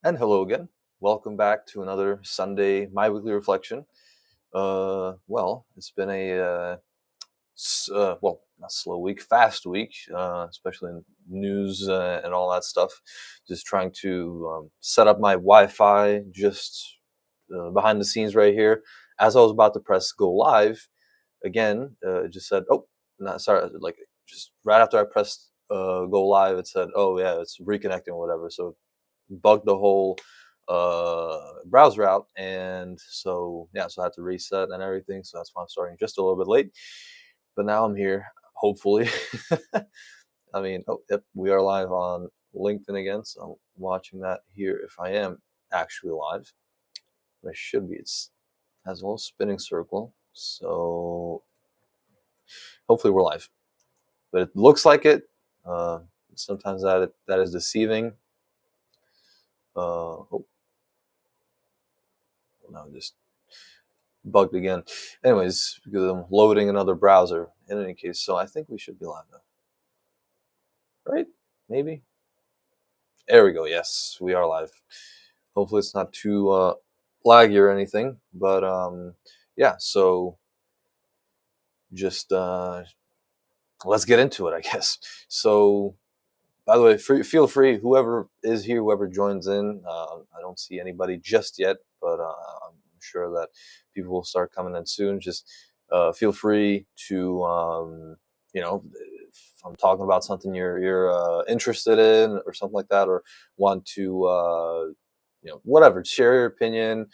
And hello again. Welcome back to another Sunday My Weekly Reflection. It's been a not slow week, fast week, especially in news and all that stuff. Just trying to set up my Wi-Fi just behind the scenes right here. As I was about to press go live again, it just said, "Oh, no, sorry." Like just right after I pressed go live, it said, "Oh yeah, it's reconnecting or whatever." So bugged the whole browser out, and so I had to reset and everything. So that's why I'm starting just a little bit late, but now I'm here. Hopefully, I mean, oh, yep, we are live on LinkedIn again, so I'm watching that here. If I am actually live, but I should be. It's has a little spinning circle, so hopefully we're live. But it looks like it. Uh, Sometimes that is deceiving. Oh, no, just bugged again. Anyways, because I'm loading another browser. In any case, so I think we should be live now, right? Maybe. There we go. Yes, we are live. Hopefully, it's not too laggy or anything. But yeah. So just let's get into it, I guess. So, by the way, feel free. Whoever is here, whoever joins in. I don't see anybody just yet, but I'm sure that people will start coming in soon. Just feel free to, if I'm talking about something you're interested in or something like that, or want to, whatever, share your opinion.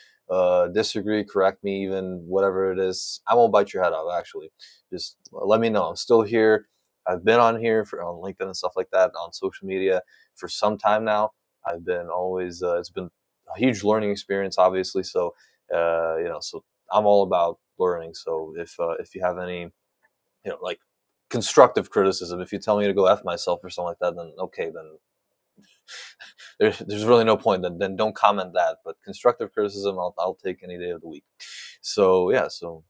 Disagree, correct me, even whatever it is. I won't bite your head off. Actually, just let me know. I'm still here. I've been on here on LinkedIn and stuff like that on social media for some time now. I've been always it's been a huge learning experience, obviously. So so I'm all about learning. So if you have any like constructive criticism, if you tell me to go f myself or something like that, then okay, then there's really no point. Then don't comment that. But constructive criticism, I'll take any day of the week. So yeah, so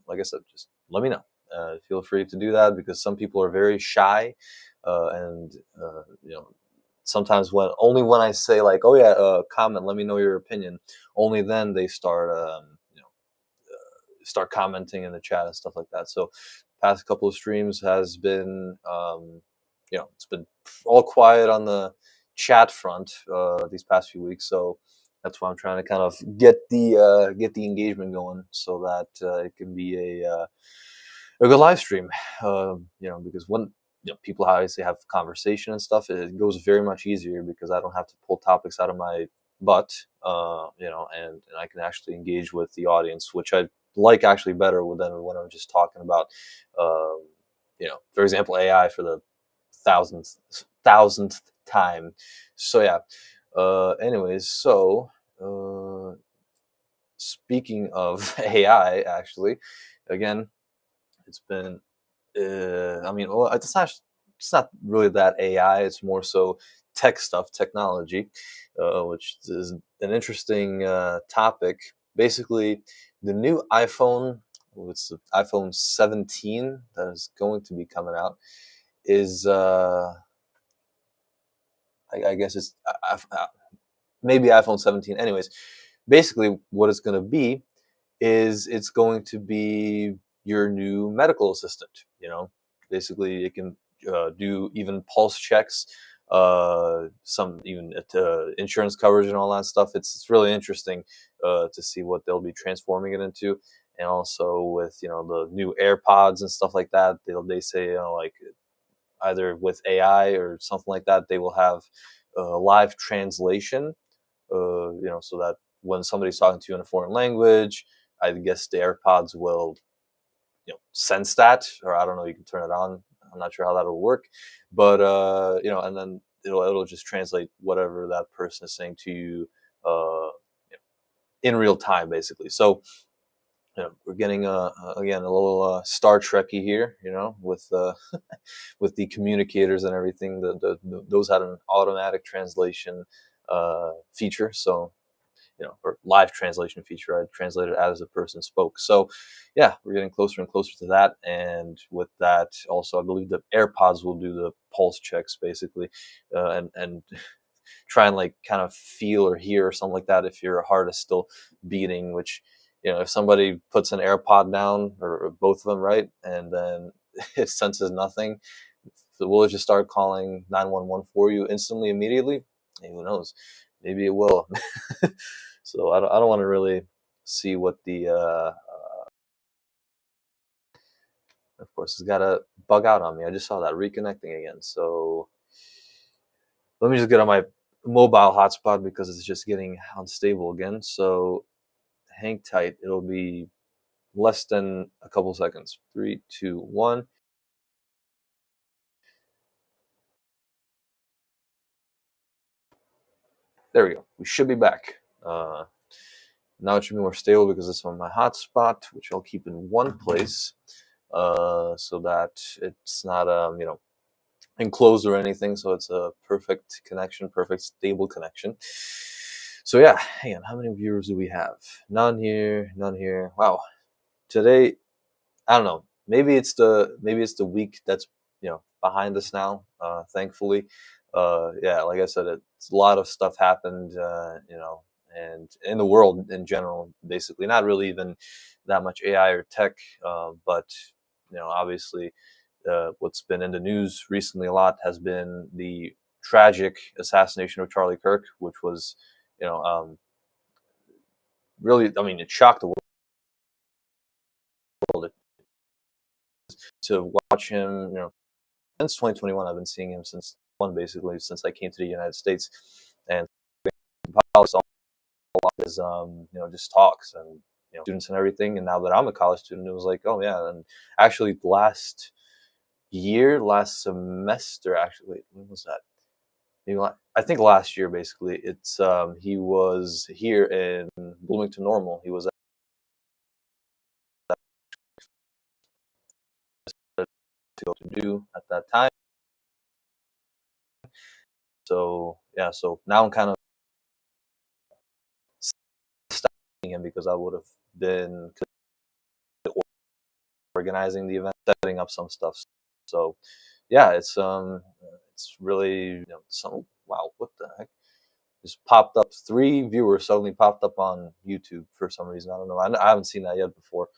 like I said, just let me know. Feel free to do that because some people are very shy, and sometimes when I say like, oh yeah, comment, let me know your opinion, only then they start commenting in the chat and stuff like that. So past couple of streams has been it's been all quiet on the chat front these past few weeks. So that's why I'm trying to kind of get the engagement going so that it can be a good live stream. Because when people obviously have conversation and stuff, it goes very much easier because I don't have to pull topics out of my butt, and I can actually engage with the audience, which I like actually better than when I'm just talking about, for example, AI for the thousandth time. So yeah. Anyways, so speaking of AI, actually, again, it's been. I mean, well, it's not. It's not really that AI. It's more so tech stuff, technology, which is an interesting topic. Basically, the new iPhone, it's the iPhone 17 that is going to be coming out, is I guess it's maybe iPhone 17. Anyways, basically, what it's going to be is it's going to be your new medical assistant. Basically, it can do even pulse checks, some even insurance coverage and all that stuff. It's really interesting to see what they'll be transforming it into, and also with the new AirPods and stuff like that. They say like either with AI or something like that, they will have live translation. So that when somebody's talking to you in a foreign language, I guess the AirPods will sense that, or I don't know, you can turn it on. I'm not sure how that'll work, but and then it'll just translate whatever that person is saying to you in real time, basically. So we're getting again a little Star Trekky here, with with the communicators and everything. Those had an automatic translation feature, so or live translation feature. I translated as a person spoke. So, yeah, we're getting closer and closer to that. And with that, also, I believe the AirPods will do the pulse checks basically, and try and like kind of feel or hear or something like that if your heart is still beating. Which, if somebody puts an AirPod down, or both of them, right, and then it senses nothing, so will it just start calling 911 for you instantly, immediately? Hey, who knows? Maybe it will. So I don't want to really see what the of course it's got to bug out on me. I just saw that reconnecting again. So let me just get on my mobile hotspot because it's just getting unstable again. So hang tight. It'll be less than a couple seconds. 3, 2, 1. There we go. We should be back. Now it should be more stable because it's on my hotspot, which I'll keep in one place, so that it's not enclosed or anything. So it's a perfect connection, perfect stable connection. So yeah, hang on. How many viewers do we have? None here. None here. Wow. Today, I don't know. Maybe it's the week that's behind us now. Thankfully, yeah. Like I said, it's a lot of stuff happened. And in the world in general, basically, not really even that much AI or tech, but obviously, what's been in the news recently a lot has been the tragic assassination of Charlie Kirk, which was, you know, um, really, I mean, it shocked the world to watch him. Since 2021, I've been seeing him since basically since I came to the United States, and all his just talks and students and everything. And now that I'm a college student, it was like, oh yeah. And actually, last semester, actually, wait, when was that? Maybe I think last year, basically. It's he was here in Bloomington Normal. He was to go to do at that time. So yeah, so now I'm kind of stopping him because I would have been organizing the event, setting up some stuff. So yeah, it's really some wow, what the heck? Just popped up. 3 viewers suddenly popped up on YouTube for some reason. I don't know. I haven't seen that yet before.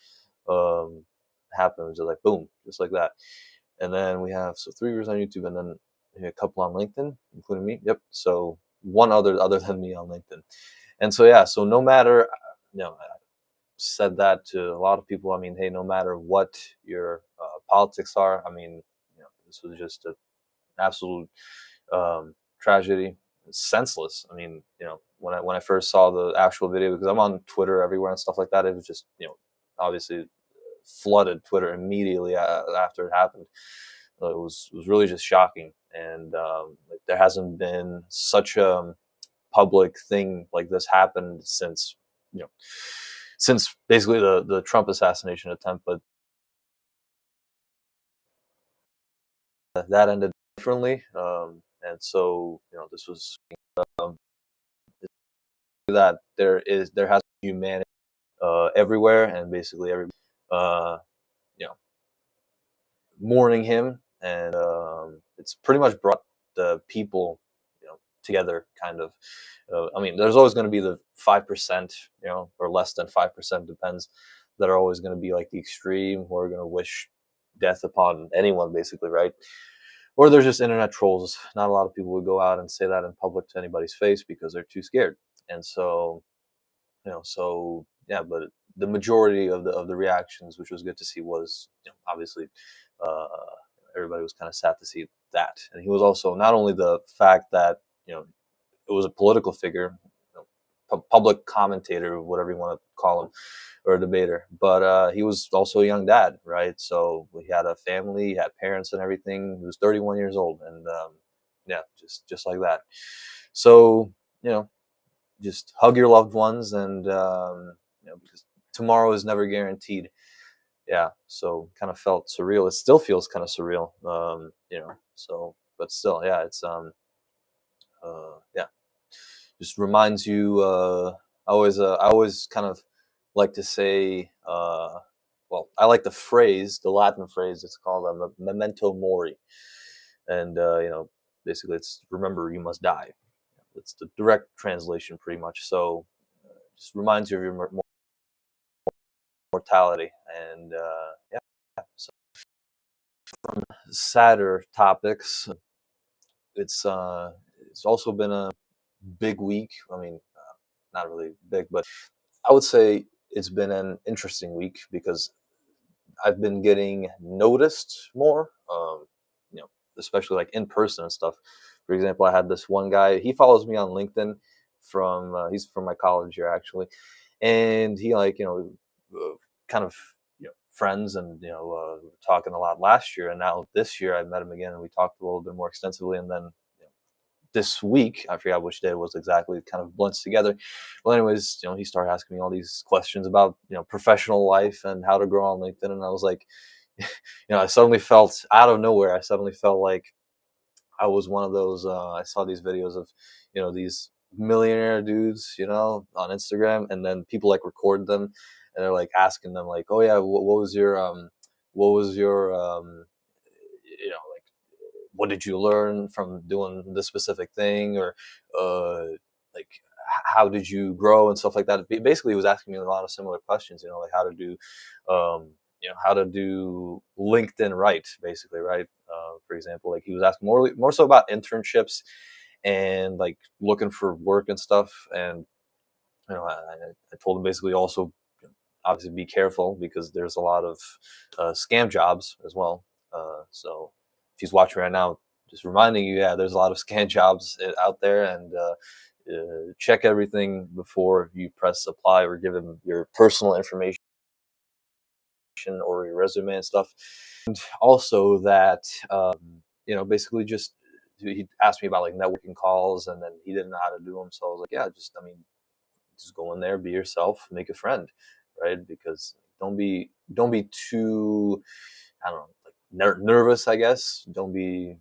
Happen. It was just like boom, just like that. And then we have 3 viewers on YouTube, and then a couple on LinkedIn, including me. Yep. So one other than me on LinkedIn. And so yeah, so no matter, I said that to a lot of people. I mean, hey, no matter what your politics are, I mean, this was just an absolute tragedy. It's senseless. I mean, when I first saw the actual video, because I'm on Twitter everywhere and stuff like that, it was just obviously flooded Twitter immediately after it happened. It was really just shocking, and like, there hasn't been such a public thing like this happened you know since basically the Trump assassination attempt. But that ended differently, and so this was um, that there has humanity everywhere, and basically every uh, you know mourning him, and it's pretty much brought the people together, kind of. I mean, there's always going to be the 5%, or less than 5%, depends, that are always going to be like the extreme, who are going to wish death upon anyone, basically, right? Or there's just internet trolls. Not a lot of people would go out and say that in public to anybody's face because they're too scared. And so, so yeah, but the majority of the reactions, which was good to see, was obviously uh, everybody was kind of sad to see that. And he was also not only the fact that it was a political figure, public commentator, whatever you want to call him, or a debater. But he was also a young dad, right? So he had a family, he had parents and everything. He was 31 years old, and yeah, just like that. So just hug your loved ones, and because tomorrow is never guaranteed. Yeah, so kind of felt surreal. It still feels kind of surreal, So, but still, yeah, it's yeah, just reminds you. I always kind of like to say, well, I like the Latin phrase. It's called memento mori, and basically, it's remember you must die. it's the direct translation, pretty much. So just reminds you of your mortality, and yeah. So sadder topics. It's uh, it's also been a big week. I mean, not really big, but I would say it's been an interesting week because I've been getting noticed more. You know, especially like in person and stuff. For example, I had this one guy. He follows me on LinkedIn. He's from my college year actually, and he like kind of friends, and we were talking a lot last year, and now this year I met him again and we talked a little bit more extensively, and then this week, I forgot which day it was exactly, it kind of blends together. Well, anyways, he started asking me all these questions about, professional life and how to grow on LinkedIn. And I was like, I suddenly felt out of nowhere. I suddenly felt like I was one of those, I saw these videos of, these millionaire dudes, on Instagram, and then people like record them and they're like asking them like, oh yeah, what was your, like, what did you learn from doing this specific thing, or like how did you grow and stuff like that. Basically he was asking me a lot of similar questions, like how to do how to do LinkedIn right, basically, right. For example, like he was asking more so about internships and like looking for work and stuff. And I told him basically also, obviously be careful because there's a lot of scam jobs as well. So if he's watching right now, just reminding you, yeah, there's a lot of scam jobs out there, and check everything before you press apply or give him your personal information or your resume and stuff. And also that, basically just he asked me about like networking calls, and then he didn't know how to do them. So I was like, yeah, just go in there, be yourself, make a friend, right? Because don't be too, I don't know, like nervous, I guess. Don't be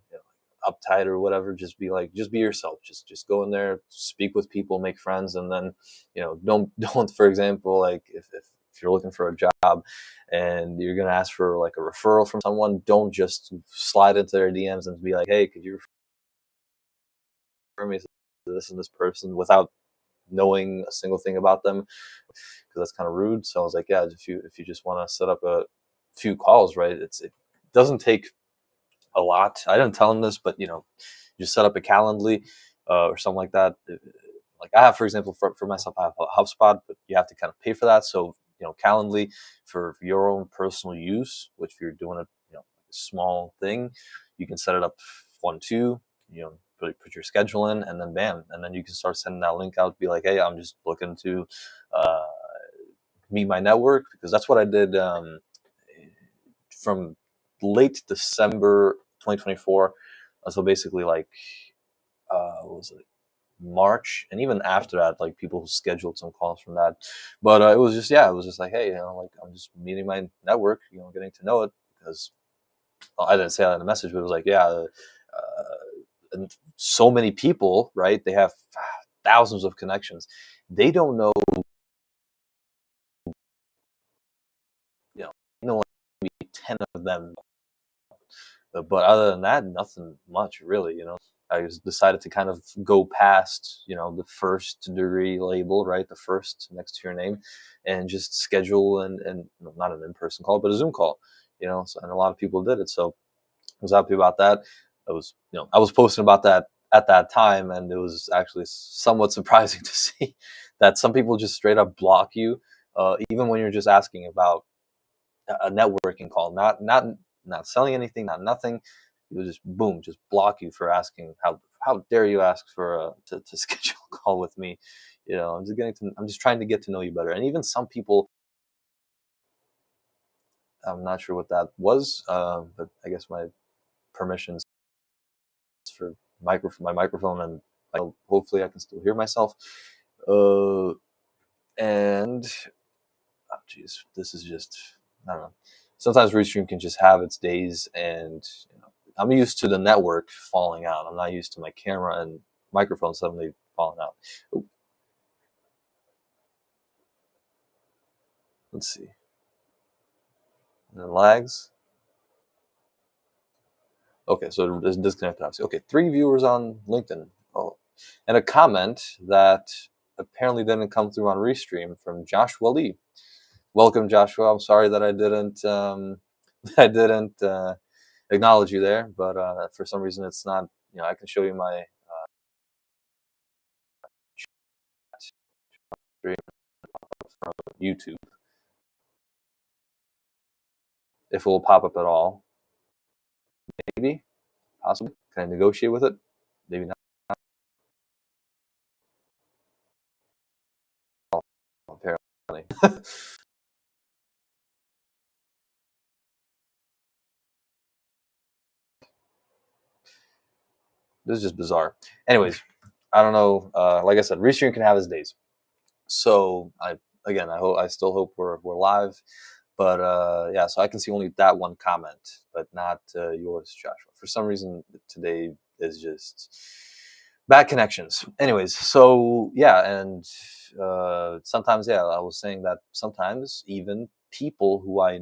uptight or whatever. Just be yourself. Just go in there, speak with people, make friends, and then don't for example, like if you're looking for a job and you're gonna ask for like a referral from someone, don't just slide into their DMs and be like, hey, could you refer me to this and this person without knowing a single thing about them, because that's kind of rude. So I was like, yeah, if you just want to set up a few calls, right? It doesn't take a lot. I didn't tell him this, but just set up a Calendly or something like that. Like I have, for example, for myself, I have a HubSpot, but you have to kind of pay for that. So Calendly for your own personal use, which if you're doing a small thing, you can set it up 1-2. Put your schedule in, and then bam, and then you can start sending that link out. Be like, hey, I'm just looking to uh, meet my network, because that's what I did from late December 2024 until basically like what was it, March, and even after that, like people scheduled some calls from that. But it was just, yeah, it was just like, hey, like I'm just meeting my network, getting to know it, because well, I didn't say that in the message, but it was like, yeah, and so many people, right? They have thousands of connections. They don't know, maybe 10 of them. But other than that, nothing much really. I just decided to kind of go past, the first degree label, right? The first next to your name, and just schedule and not an in-person call, but a Zoom call. So, and a lot of people did it. So I was happy about that. I was posting about that at that time, and it was actually somewhat surprising to see that some people just straight up block you, even when you're just asking about a networking call, not selling anything, not nothing. It was just boom, just block you for asking. How dare you ask for to schedule a call with me? I'm just trying to get to know you better. And even some people, I'm not sure what that was, but I guess my permissions for my microphone, and hopefully I can still hear myself. And oh geez, this is just, I don't know. Sometimes Restream can just have its days, and I'm used to the network falling out. I'm not used to my camera and microphone suddenly falling out. Ooh, let's see. And it lags. Okay, so it's disconnected, obviously. Okay, 3 viewers on LinkedIn. Oh, And a comment that apparently didn't come through on Restream from Joshua Lee. Welcome, Joshua. I'm sorry that I didn't I didn't acknowledge you there, but for some reason it's not. I can show you my stream from YouTube if it will pop up at all. Maybe, possibly. Can I negotiate with it? Maybe not. Apparently. This is just bizarre. Anyways, I don't know. Like I said, Restream can have his days. So I still hope we're live. But yeah, so I can see only that one comment, but not yours, Joshua. For some reason, today is just bad connections. Anyways, so yeah, and sometimes, yeah, I was saying that sometimes even people who I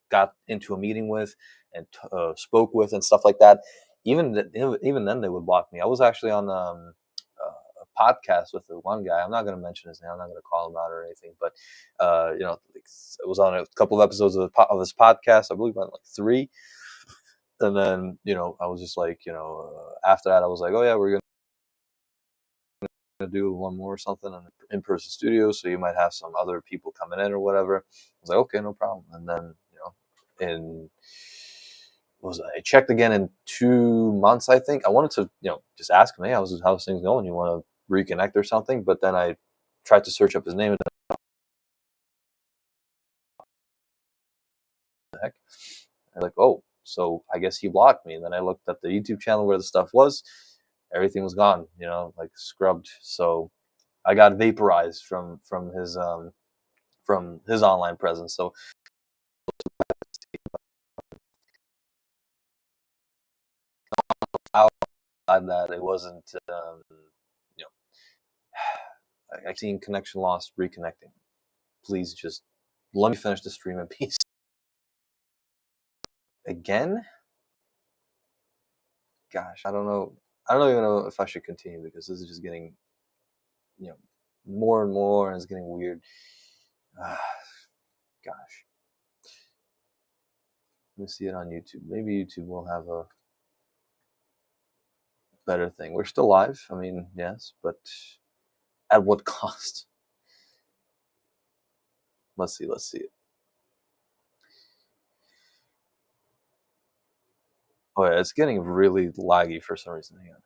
got into a meeting with and spoke with and stuff like that, even then they would block me. I was actually on a podcast with the one guy. I'm not going to mention his name. I'm not going to call him out or anything, but it was on a couple of episodes of his podcast. I believe on like three. And then, I was just like, after that, I was like, oh yeah, we're going to do one more or something in an in-person studio. So you might have some other people coming in or whatever. I was like, okay, no problem. And then, in I checked again in 2 months, I think. I wanted to, just ask him, hey, how's things going? You want to reconnect or something? But then I tried to search up his name. Heck, and like, oh, so I guess he blocked me. And then I looked at the YouTube channel where the stuff was. Everything was gone, like scrubbed. So I got vaporized from his online presence. So outside that, it wasn't, you know, I seen connection lost, reconnecting. Please just let me finish the stream in peace. Again? Gosh, I don't know. I don't even know if I should continue because this is just getting, more and more, and it's getting weird. Gosh. Let me see it on YouTube. Maybe YouTube will have a better thing. We're still live. I mean, yes, but at what cost? Let's see. Let's see. Oh yeah, it's getting really laggy for some reason. Hang on.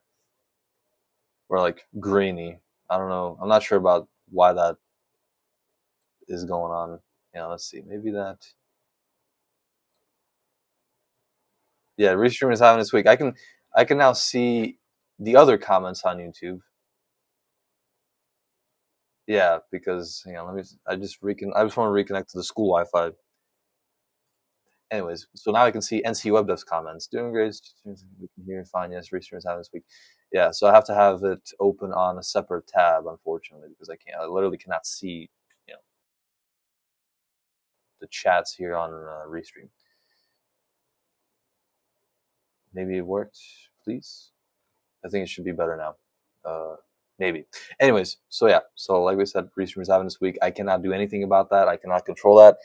Or like grainy. I don't know. I'm not sure about why that is going on. Yeah, let's see. Maybe that. Yeah, Restream is having this week. I can now see the other comments on YouTube. Yeah, because hang on, let me. I just want to reconnect to the school Wi-Fi. Anyways, so now I can see NC Web Dev's comments. Doing great. We can hear and find. Yes, Restream is having this week. Yeah, so I have to have it open on a separate tab, unfortunately, because I literally cannot see, the chats here on Restream. Maybe it worked, please. I think it should be better now. Maybe. Anyways, so yeah. So like we said, Restream is having this week. I cannot do anything about that. I cannot control that.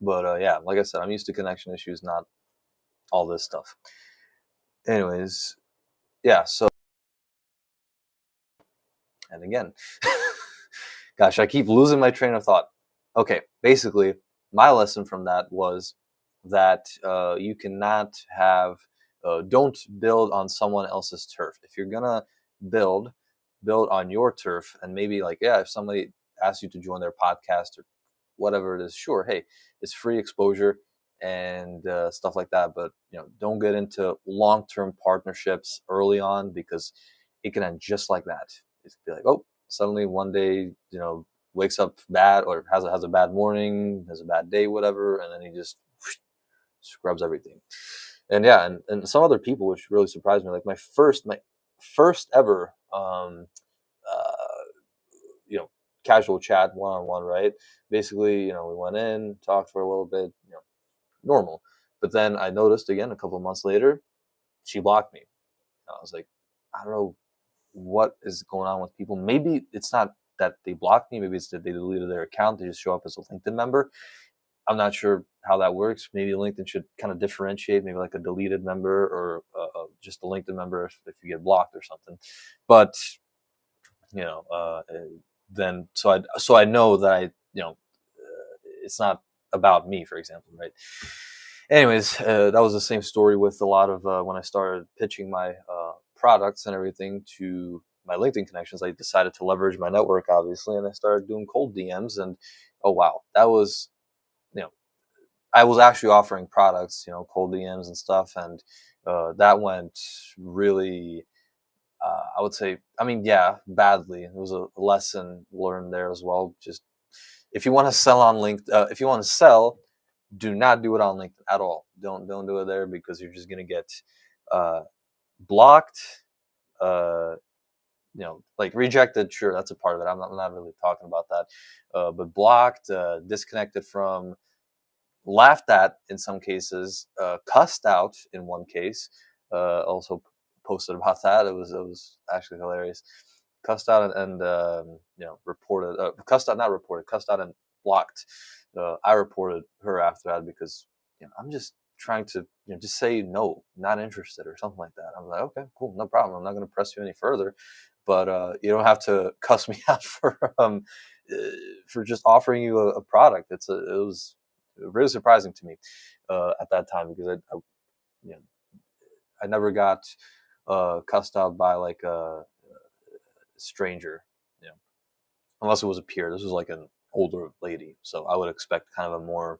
But yeah, like I said, I'm used to connection issues, not all this stuff. Anyways, yeah. So, and again, gosh, I keep losing my train of thought. Okay, basically, my lesson from that was that you cannot don't build on someone else's turf. If you're gonna build, build on your turf, and maybe like, yeah, if somebody asks you to join their podcast or whatever it is, sure, hey, it's free exposure and stuff like that. But don't get into long-term partnerships early on because it can end just like that. It could be like, oh, suddenly one day, wakes up bad or has a bad morning, has a bad day, whatever, and then he just scrubs everything. And yeah, and some other people, which really surprised me, like my first ever uh, you know casual chat one on one, right? Basically, we went in, talked for a little bit, normal. But then I noticed again a couple of months later, she blocked me. I was like, I don't know what is going on with people. Maybe it's not that they blocked me. Maybe it's that they deleted their account. They just show up as a LinkedIn member. I'm not sure how that works. Maybe LinkedIn should kind of differentiate, maybe like a deleted member or just a LinkedIn member if you get blocked or something. But you know, then so I know that it's not about me, for example, right? Anyways, that was the same story with a lot of when I started pitching my products and everything to my LinkedIn connections. I decided to leverage my network, obviously, and I started doing cold DMs. And oh wow, that was you know I was actually offering products, cold DMs and stuff, and that went really. I would say, I mean, yeah, badly. It was a lesson learned there as well. Just if you want to sell on LinkedIn, if you want to sell, do not do it on LinkedIn at all. Don't do it there because you're just gonna get uh, blocked. Uh, like rejected. Sure, that's a part of it. I'm not really talking about that. But blocked, disconnected from, laughed at in some cases, cussed out in one case. Also posted about that. It was actually hilarious. Cussed out and reported. Cussed out, not reported. Cussed out and blocked. I reported her after that because I'm just trying to just say no, not interested or something like that. I'm like, okay, cool, no problem. I'm not going to press you any further, but you don't have to cuss me out for just offering you a product. It was really surprising to me at that time because you know, I never got cussed out by like a stranger, you know, unless it was a peer. This was like an older lady, so I would expect kind of a more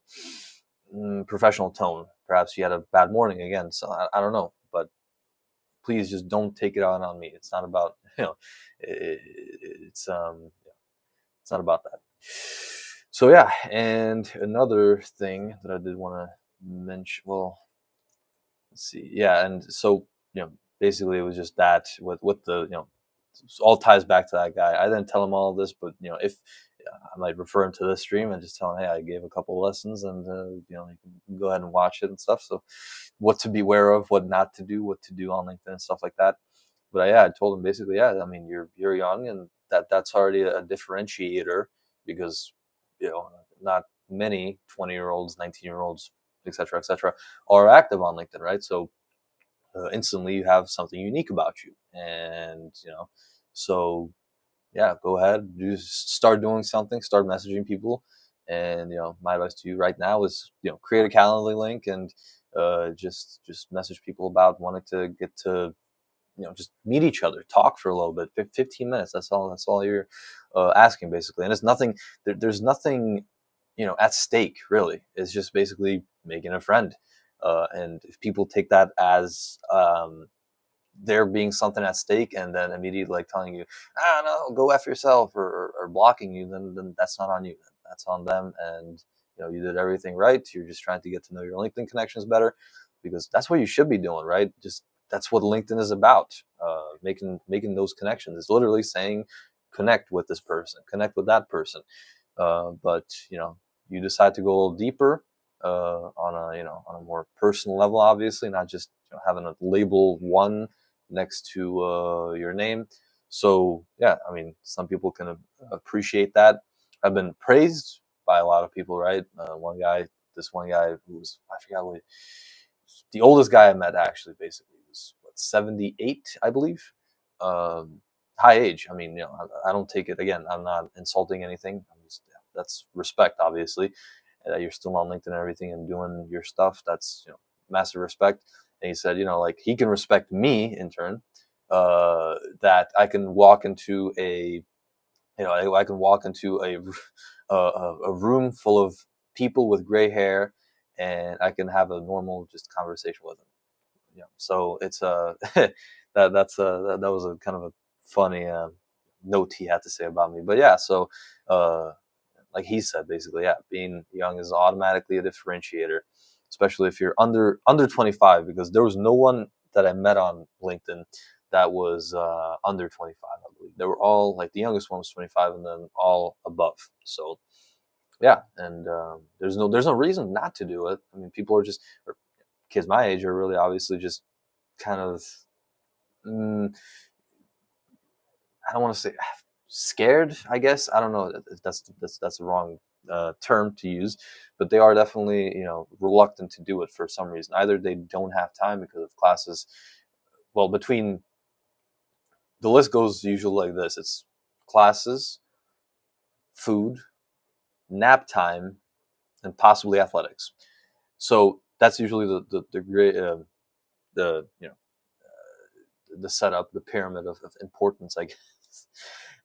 professional tone. Perhaps you had a bad morning again, so I don't know, but please just don't take it out on me. It's not about it, it's it's not about that. So yeah, and another thing that I did want to mention. Well, let's see. Yeah, and so basically it was just that with the all ties back to that guy. I didn't tell him all of this, but if I might refer him to this stream and just tell him, hey, I gave a couple lessons, and you can go ahead and watch it and stuff. So, what to beware of, what not to do, what to do on LinkedIn and stuff like that. But I told him basically, yeah, I mean, you're young, and that's already a differentiator because not many 20-year-olds, 19-year-olds, etc., are active on LinkedIn, right? So instantly you have something unique about you, and so yeah, go ahead, start doing something, start messaging people. And my advice to you right now is create a Calendly link and just message people about wanting to get to just meet each other, talk for a little bit, 15 minutes. That's all you're asking, basically. And it's nothing, there's nothing at stake, really. It's just basically making a friend. And if people take that as there being something at stake, and then immediately like telling you, no, go F yourself, or blocking you, then that's not on you. That's on them. And you did everything right. You're just trying to get to know your LinkedIn connections better, because that's what you should be doing, right? Just that's what LinkedIn is about. Making those connections. It's literally saying, connect with this person, connect with that person. But you decide to go a little deeper on a more personal level, obviously, not just having a label one next to your name. So yeah, I mean, some people can appreciate that. I've been praised by a lot of people, right? This one guy who was, I forgot what, the oldest guy I met actually, basically was 78, I believe. High age. I mean, I don't take it, again, I'm not insulting anything. That's respect, obviously. You're still on LinkedIn and everything and doing your stuff. That's massive respect. And he said, like, he can respect me in turn. That I can walk into I can walk into a room full of people with gray hair, and I can have a normal just conversation with them. So it's that was a kind of a funny note he had to say about me. But yeah, so like he said, basically, yeah, being young is automatically a differentiator, especially if you're under 25, because there was no one that I met on LinkedIn that was under 25. I believe they were all, like, the youngest one was 25, and then all above. So yeah, and there's no reason not to do it. I mean, people are just, or kids my age are really obviously just kind of mm, I don't want to say scared. I guess I don't know. That's the wrong term to use, but they are definitely reluctant to do it for some reason. Either they don't have time because of classes. Well, between the list goes usually like this: it's classes, food, nap time, and possibly athletics. So that's usually the great the the setup, the pyramid of importance, I guess.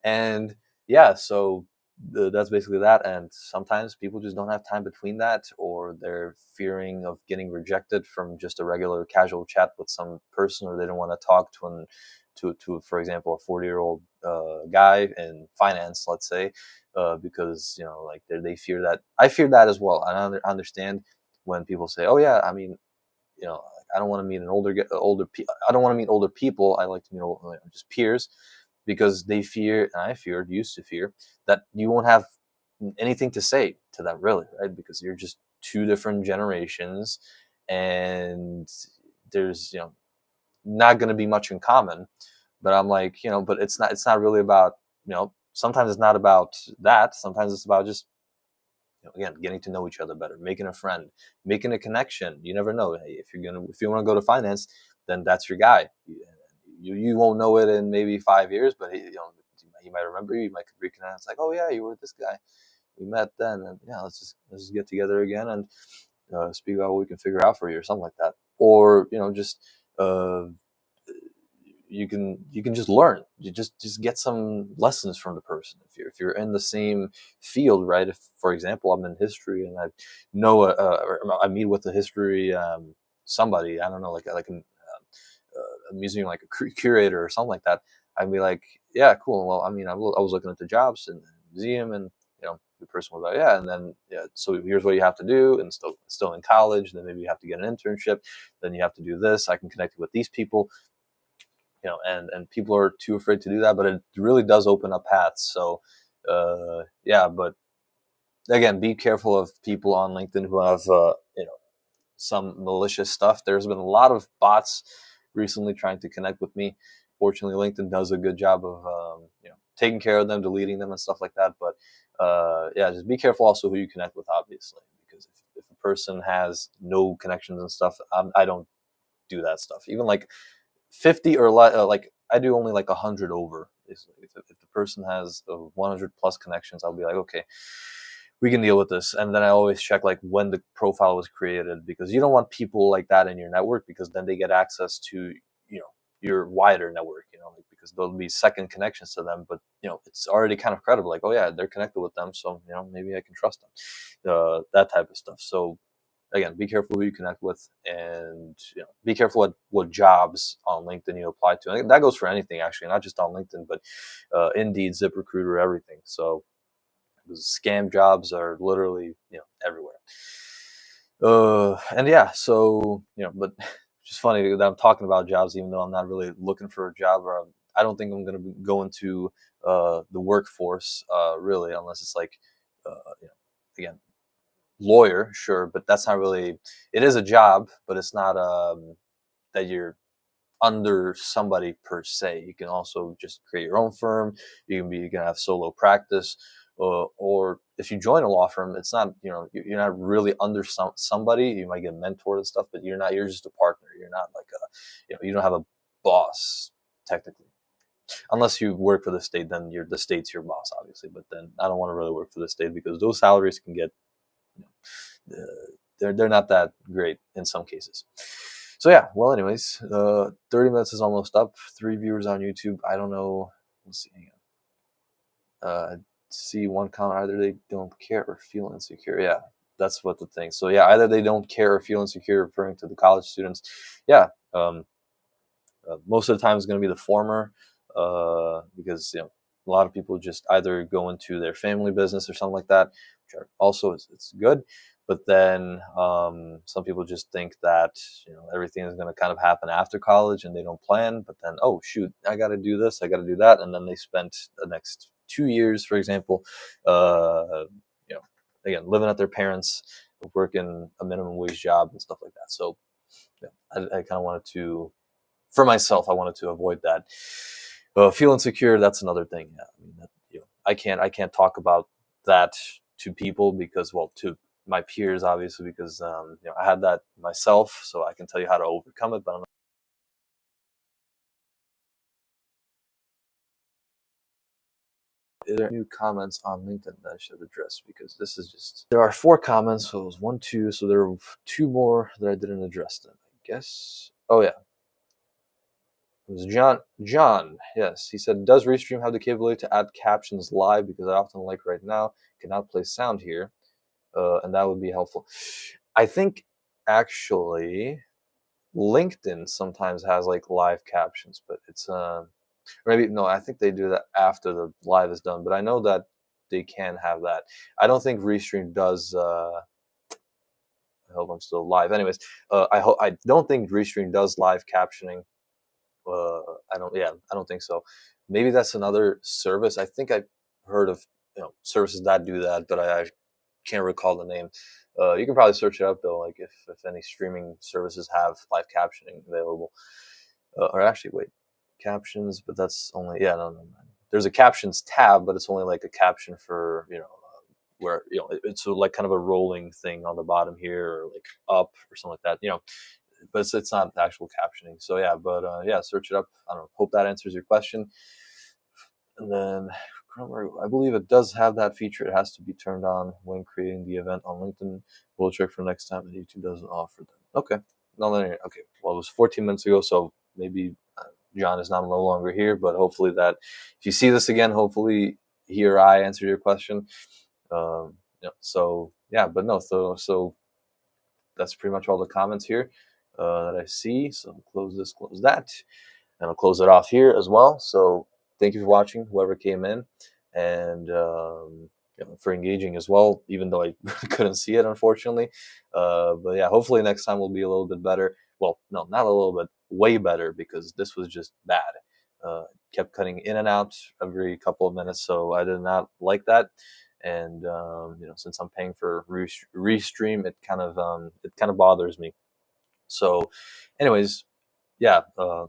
And yeah, so that's basically that. And sometimes people just don't have time between that, or they're fearing of getting rejected from just a regular casual chat with some person, or they don't want to talk to for example, a 40-year-old guy in finance, let's say, because like they fear that. I fear that as well. And understand when people say, "Oh yeah, I mean, I don't want to meet I don't want to meet older people. I like to meet just peers, because they fear, and I feared, used to fear, that you won't have anything to say to them, really, right? Because you're just two different generations, and there's not going to be much in common. But I'm like, but it's not really about, sometimes it's not about that. Sometimes it's about just, again, getting to know each other better, making a friend, making a connection. You never know. Hey, if you want to go to finance, then that's your guy. You won't know it in maybe 5 years, but he might remember you. You might reconnect. It's like, oh yeah, you were this guy. We met then, and yeah, let's just get together again and speak about what we can figure out for you, or something like that. Or just uh, you can just learn. You just get some lessons from the person. If you're in the same field, right? If, for example, I'm in history and I know or I meet with a history somebody, I don't know, like a museum, like a curator or something like that, I'd be like, yeah, cool. Well, I mean, I was looking at the jobs in the museum, and the person was like, yeah, and then yeah, so here's what you have to do, and still in college. Then maybe you have to get an internship. Then you have to do this. I can connect you with these people, and people are too afraid to do that, but it really does open up paths. So yeah, but again, be careful of people on LinkedIn who have some malicious stuff. There's been a lot of bots recently trying to connect with me. Fortunately, LinkedIn does a good job of taking care of them, deleting them, and stuff like that. But yeah, just be careful also who you connect with, obviously, because if a person has no connections and stuff, I don't do that stuff. Even like 50 or like I do only like 100 over. If the person has 100 plus connections, I'll be like, okay, we can deal with this. And then I always check like when the profile was created, because you don't want people like that in your network, because then they get access to your wider network, like, because there'll be second connections to them, but it's already kind of credible, like, oh yeah, they're connected with them, so maybe I can trust them, that type of stuff. So again, be careful who you connect with, and be careful what jobs on LinkedIn you apply to. And that goes for anything, actually, not just on LinkedIn, but Indeed, ZipRecruiter, everything. So scam jobs are literally everywhere. And yeah, so but it's just funny that I'm talking about jobs, even though I'm not really looking for a job, or I don't think I'm going to go into the workforce really, unless it's like again, lawyer, sure, but that's not really. It is a job, but it's not that you're under somebody per se. You can also just create your own firm. You can have solo practice, or if you join a law firm, it's not you're not really under somebody. You might get mentored and stuff, but you're not. You're just a partner. You're not like a you don't have a boss technically. Unless you work for the state, then the state's your boss, obviously. But then I don't want to really work for the state, because those salaries can get uh, they're not that great in some cases. So yeah, well, anyways, 30 minutes is almost up. 3 viewers on YouTube. I don't know. Let's see. See one comment: either they don't care or feel insecure. Yeah, that's what the thing. So yeah, either they don't care or feel insecure, referring to the college students. Yeah, most of the time it's going to be the former, because a lot of people just either go into their family business or something like that, which are also it's good. But then some people just think that everything is going to kind of happen after college, and they don't plan. But then, oh shoot, I got to do this, I got to do that, and then they spent the next 2 years, for example, uh, you know, again, living at their parents, working a minimum wage job and stuff like that. So yeah, I kind of wanted to for myself, I wanted to avoid that. Feel insecure, that's another thing. Yeah, I mean, that, I can't talk about that to people because, well, to my peers, obviously, because I had that myself, so I can tell you how to overcome it. But I'm is there new comments on LinkedIn that I should address? Because this is just there are 4 comments, so it was 1, 2, so there are 2 more that I didn't address. Then I guess. Oh yeah, it was John. John, yes, he said, "Does Restream have the capability to add captions live? Because I often, like right now, cannot play sound here, and that would be helpful." I think actually LinkedIn sometimes has like live captions, but it's maybe no. I think they do that after the live is done, but I know that they can have that. I don't think Restream does. I hope I'm still live. Anyways, I don't think Restream does live captioning. Uh, I don't. Yeah, I don't think so. Maybe that's another service. I think I've heard of services that do that, but I can't recall the name. You can probably search it up though, like if any streaming services have live captioning available. Or actually, wait, captions, but that's only yeah, no, no, no. There's a captions tab, but it's only like a caption for where it's like kind of a rolling thing on the bottom here, or like up or something like that. But it's not actual captioning. So yeah, but yeah, search it up. I don't know. Hope that answers your question. And then I believe it does have that feature. It has to be turned on when creating the event on LinkedIn. We'll check for next time that YouTube doesn't offer them. Okay. No, okay. Well, it was 14 minutes ago, so maybe John is not no longer here, but hopefully that if you see this again, hopefully he or I answered your question. So yeah, but no, so that's pretty much all the comments here that I see. So close this, close that, and I'll close it off here as well. So thank you for watching, whoever came in, and for engaging as well, even though I couldn't see it, unfortunately. But yeah, hopefully next time will be a little bit better. Well, no, not a little bit, way better, because this was just bad. Kept cutting in and out every couple of minutes, so I did not like that. And since I'm paying for Restream, it kind of bothers me. So, anyways, yeah,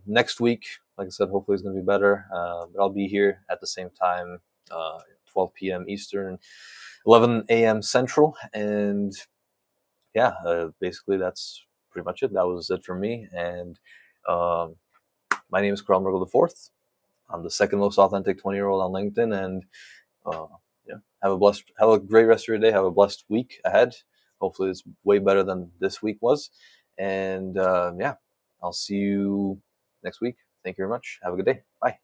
next week, like I said, hopefully it's going to be better. But I'll be here at the same time, 12 p.m. Eastern, 11 a.m. Central. And yeah, basically that's pretty much it. That was it for me. And um, my name is Carl Mergel the Fourth. I'm the second most authentic 20-year-old on LinkedIn. And uh, yeah, have a great rest of your day. Have a blessed week ahead. Hopefully it's way better than this week was. And yeah, I'll see you next week. Thank you very much. Have a good day. Bye.